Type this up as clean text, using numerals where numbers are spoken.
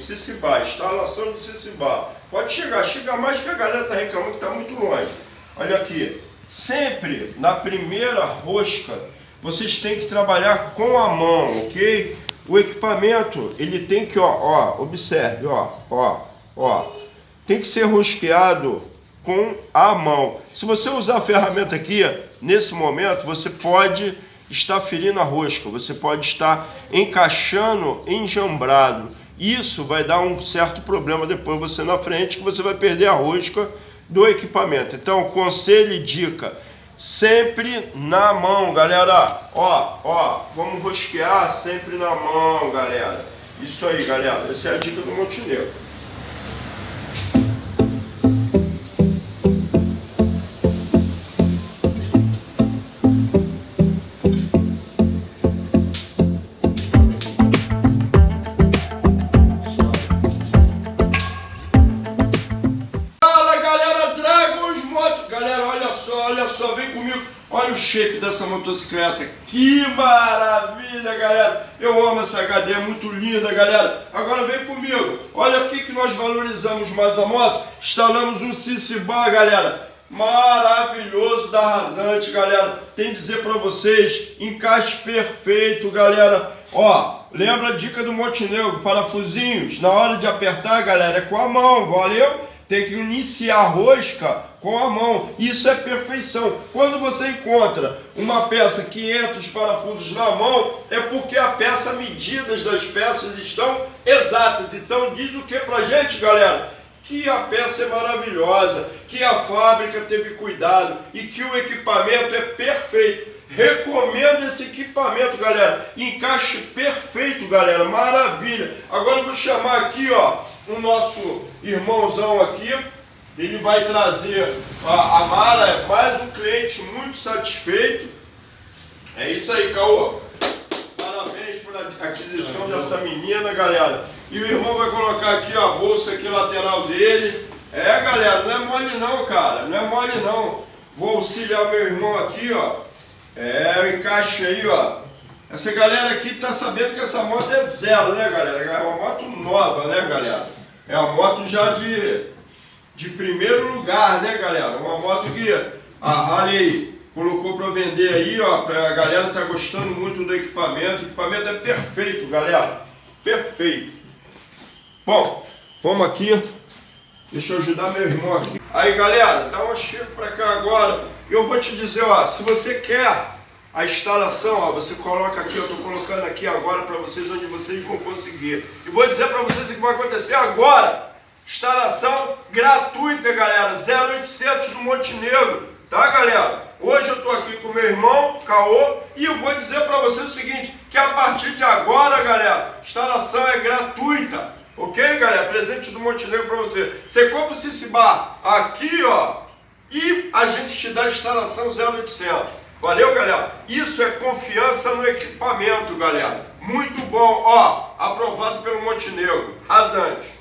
Sissy, instalação de Sissy. Pode chega mais que a galera está reclamando que está muito longe. Olha aqui, sempre na primeira rosca, vocês têm que trabalhar com a mão, ok? O equipamento, ele tem que, observe, tem que ser rosqueado com a mão. Se você usar a ferramenta aqui, nesse momento, você pode estar ferindo a rosca, você pode estar encaixando enjambrado. Isso vai dar um certo problema depois você na frente, que você vai perder a rosca do equipamento. Então, conselho e dica, sempre na mão, galera. Vamos rosquear sempre na mão, galera. Isso aí, galera. Essa é a dica do Montenegro. Olha só, vem comigo. Olha o shape dessa motocicleta. Que maravilha, galera. Eu amo essa HD, é muito linda, galera. Agora vem comigo. Olha o que nós valorizamos mais a moto. Instalamos um Sissy, galera. Maravilhoso, da rasante, galera. Tem que dizer pra vocês, encaixe perfeito, galera. Lembra a dica do Montenegro, parafusinhos. Na hora de apertar, galera, é com a mão, valeu? Tem que iniciar a rosca com a mão. Isso é perfeição. Quando você encontra uma peça que entra os parafusos na mão, é porque a peça, medidas das peças estão exatas. Então diz o que pra gente, galera? Que a peça é maravilhosa, que a fábrica teve cuidado e que o equipamento é perfeito. Recomendo esse equipamento, galera. Encaixe perfeito, galera. Maravilha. Agora eu vou chamar aqui, o nosso irmãozão aqui. Ele vai trazer a Mara, mais um cliente muito satisfeito. É isso aí, Caô. Parabéns por aquisição dessa menina, galera. E o irmão vai colocar aqui a bolsa aqui lateral dele. Galera, não é mole não, cara. Não é mole não. Vou auxiliar meu irmão aqui, o encaixe aí, Essa galera aqui tá sabendo que essa moto é zero, né, galera? É uma moto nova, né, galera? É uma moto já de primeiro lugar, né, galera? Uma moto que a Harley colocou para vender aí, a galera tá gostando muito do equipamento. O equipamento é perfeito, galera. Perfeito. Bom, vamos aqui. Deixa eu ajudar meu irmão aqui. Aí, galera, dá um chego para cá agora. Eu vou te dizer, se você quer a instalação, você coloca aqui, eu estou colocando aqui agora para vocês, onde vocês vão conseguir. E vou dizer para vocês o que vai acontecer agora. Instalação gratuita, galera, 0800 do Montenegro, tá, galera? Hoje eu estou aqui com meu irmão, Caô, e eu vou dizer para vocês o seguinte, que a partir de agora, galera, instalação é gratuita, ok, galera? Presente do Montenegro para você. Você compra o Sissy aqui, e a gente te dá a instalação 0800. Valeu, galera? Isso é confiança no equipamento, galera. Muito bom, aprovado pelo Montenegro. Rasante.